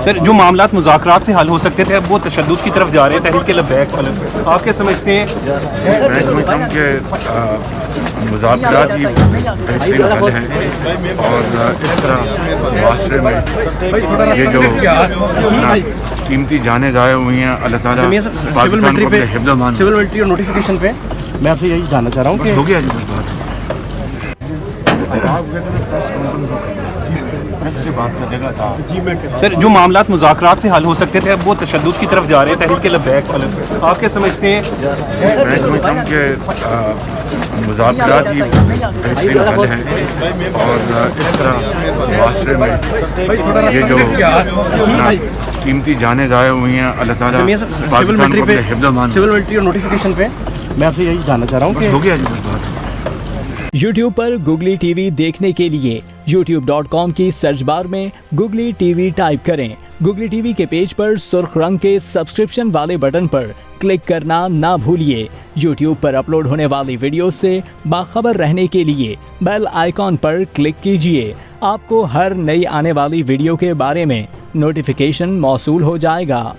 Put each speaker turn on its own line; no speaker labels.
Sir, जो मामलात मुज़ाकरात से हल हो सकते थे, अब वो तशद्दुद की तरफ जा रहे हैं, तहरीक लब्बैक वाले। आप क्या समझते हैं?
मैं समझता हूँ कि मुज़ाकरात ही बेहतरीन हल हैं और इस तरह माशरे में ये जो अपना कीमती जाने ज़ाया हुई हैं, अल्लाह ताला पाकिस्तान को अपने हिफ्ज़ मान।
सिविल मिलिट्री और नोटिफिकेशन पे मैं आपसे यही जानना चाह रहा हूँ कि
हो गया जी बात।
सर, जो मामलात मुज़ाकरात से हल हो सकते थे, अब वो तशद्दुद की तरफ जा रहे हैं, तहरीक लब्बैक वाले। आप क्या समझते हैं?
मैं समझता हूँ कि मुज़ाकरात ही बेहतरीन हल हैं और इस तरह माशरे में ये जो अपना कीमती जाने ज़ाया हुई हैं, अल्लाह ताला पाकिस्तान को अपने हिफ्ज़ मान।
सिविल मिलिट्री और नोटिफिकेशन पे मैं आपसे यही जानना चाह रहा हूँ कि
हो गया जी बात।
YouTube पर गुगली टीवी देखने के लिए youtube.com की सर्च बार में गुगली टीवी टाइप करें। गुगली टीवी के पेज पर सुर्ख रंग के सब्सक्रिप्शन वाले बटन पर क्लिक करना ना भूलिए। YouTube पर अपलोड होने वाली वीडियो से बाखबर रहने के लिए बेल आइकॉन पर क्लिक कीजिए। आपको हर नई आने वाली वीडियो के बारे में नोटिफिकेशन मौसूल हो जाएगा।